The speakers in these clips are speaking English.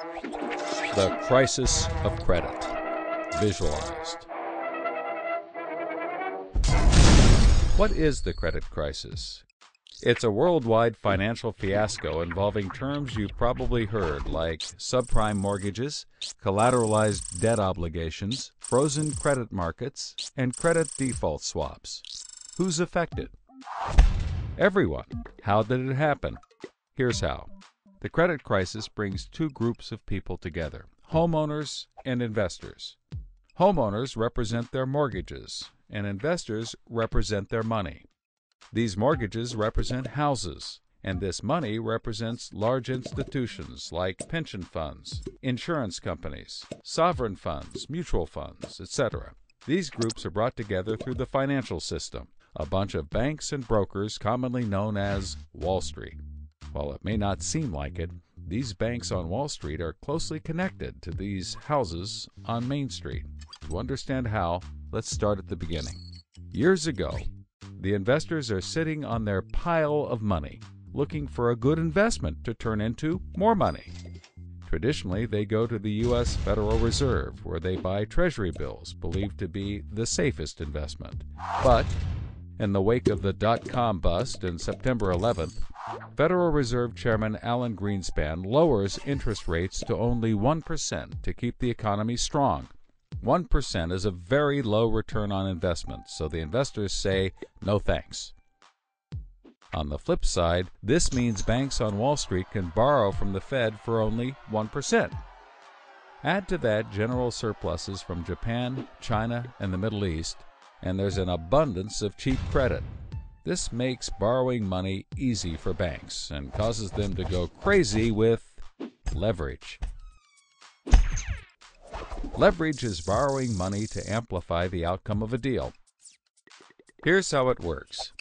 The crisis of credit, visualized. What is the credit crisis? It's a worldwide financial fiasco involving terms you've probably heard, like subprime mortgages, collateralized debt obligations, frozen credit markets, and credit default swaps. Who's affected? Everyone. How did it happen? Here's how. The credit crisis brings two groups of people together, homeowners and investors. Homeowners represent their mortgages, and investors represent their money. These mortgages represent houses, and this money represents large institutions like pension funds, insurance companies, sovereign funds, mutual funds, etc. These groups are brought together through the financial system, a bunch of banks and brokers commonly known as Wall Street. While it may not seem like it, these banks on Wall Street are closely connected to these houses on Main Street. To understand how, let's start at the beginning. Years ago, the investors are sitting on their pile of money, looking for a good investment to turn into more money. Traditionally, they go to the U.S. Federal Reserve, where they buy treasury bills, believed to be the safest investment. But in the wake of the dot-com bust in September 11th, Federal Reserve Chairman Alan Greenspan lowers interest rates to only 1% to keep the economy strong. 1% is a very low return on investment, so the investors say, no thanks. On the flip side, this means banks on Wall Street can borrow from the Fed for only 1%. Add to that general surpluses from Japan, China, and the Middle East, and there's an abundance of cheap credit. This makes borrowing money easy for banks and causes them to go crazy with leverage. Leverage is borrowing money to amplify the outcome of a deal. Here's how it works.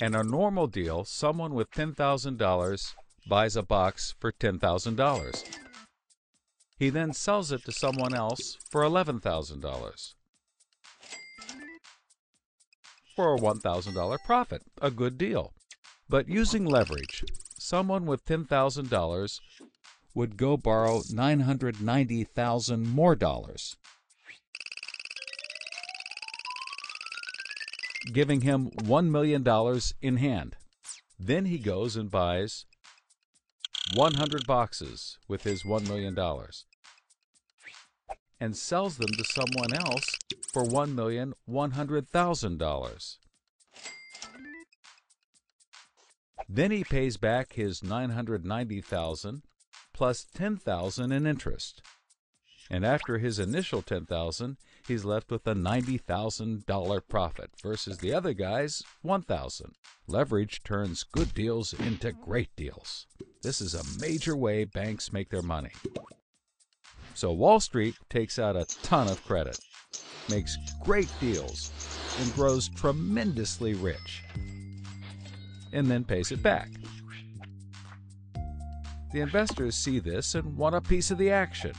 In a normal deal, someone with $10,000 buys a box for $10,000. He then sells it to someone else for $11,000. For a $1,000 profit, a good deal. But using leverage, someone with $10,000 would go borrow $990,000 more, giving him $1 million in hand. Then he goes and buys 100 boxes with his $1 million and sells them to someone else for $1,100,000. Then he pays back his $990,000 plus $10,000 in interest. And after his initial $10,000, he's left with a $90,000 profit versus the other guy's $1,000. Leverage turns good deals into great deals. This is a major way banks make their money. So Wall Street takes out a ton of credit, makes great deals, and grows tremendously rich, and then pays it back. The investors see this and want a piece of the action,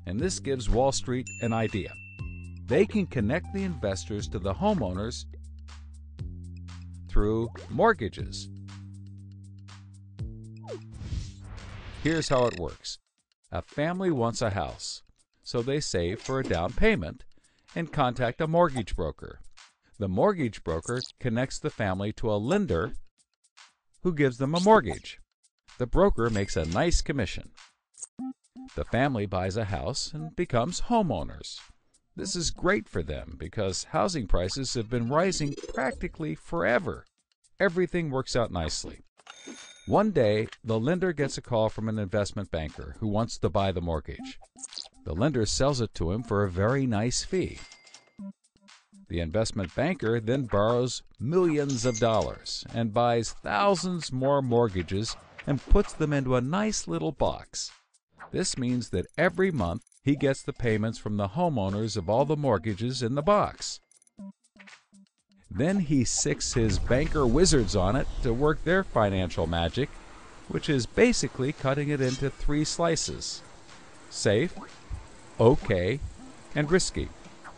and this gives Wall Street an idea. They can connect the investors to the homeowners through mortgages. Here's how it works. A family wants a house, so they save for a down payment and contact a mortgage broker. The mortgage broker connects the family to a lender who gives them a mortgage. The broker makes a nice commission. The family buys a house and becomes homeowners. This is great for them because housing prices have been rising practically forever. Everything works out nicely. One day, the lender gets a call from an investment banker who wants to buy the mortgage. The lender sells it to him for a very nice fee. The investment banker then borrows millions of dollars and buys thousands more mortgages and puts them into a nice little box. This means that every month he gets the payments from the homeowners of all the mortgages in the box. Then he sicks his banker wizards on it to work their financial magic, which is basically cutting it into 3 slices: safe, okay, and risky.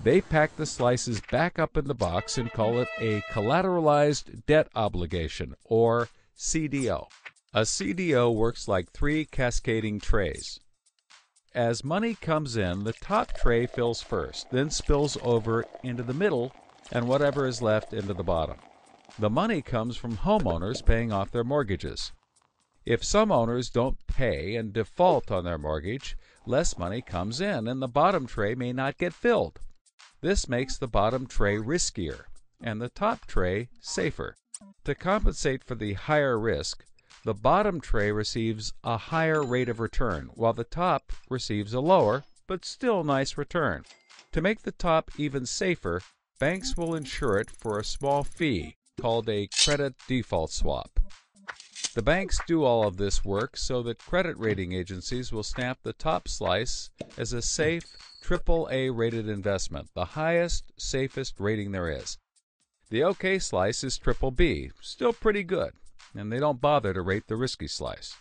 They pack the slices back up in the box and call it a collateralized debt obligation, or CDO. A CDO works like 3 cascading trays. As money comes in, the top tray fills first, then spills over into the middle, and whatever is left into the bottom. The money comes from homeowners paying off their mortgages. If some owners don't pay and default on their mortgage, less money comes in and the bottom tray may not get filled. This makes the bottom tray riskier and the top tray safer. To compensate for the higher risk, the bottom tray receives a higher rate of return, while the top receives a lower, but still nice return. To make the top even safer, banks will insure it for a small fee called a credit default swap. The banks do all of this work so that credit rating agencies will stamp the top slice as a safe AAA rated investment, the highest, safest rating there is. The OK slice is BBB, still pretty good, and they don't bother to rate the risky slice.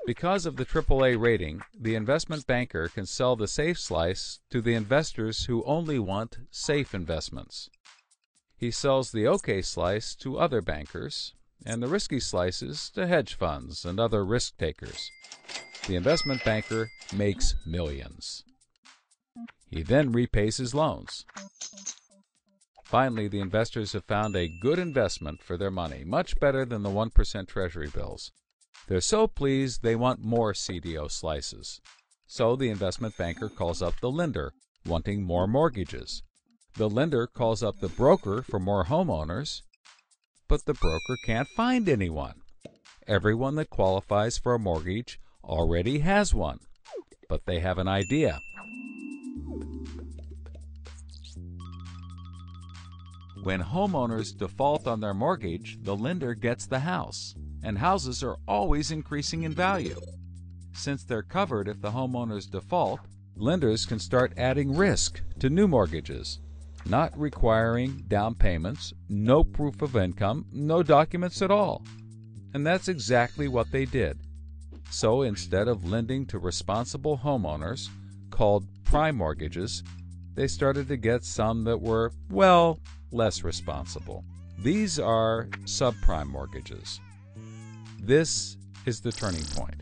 Because of the AAA rating, the investment banker can sell the safe slice to the investors who only want safe investments. He sells the OK slice to other bankers, and the risky slices to hedge funds and other risk takers. The investment banker makes millions. He then repays his loans. Finally, the investors have found a good investment for their money, much better than the 1% Treasury bills. They're so pleased they want more CDO slices. So the investment banker calls up the lender, wanting more mortgages. The lender calls up the broker for more homeowners, but the broker can't find anyone. Everyone that qualifies for a mortgage already has one, but they have an idea. When homeowners default on their mortgage, the lender gets the house, and houses are always increasing in value. Since they're covered if the homeowners default, lenders can start adding risk to new mortgages, not requiring down payments, no proof of income, no documents at all. And that's exactly what they did. So instead of lending to responsible homeowners, called prime mortgages, they started to get some that were, well, less responsible. These are subprime mortgages. This is the turning point.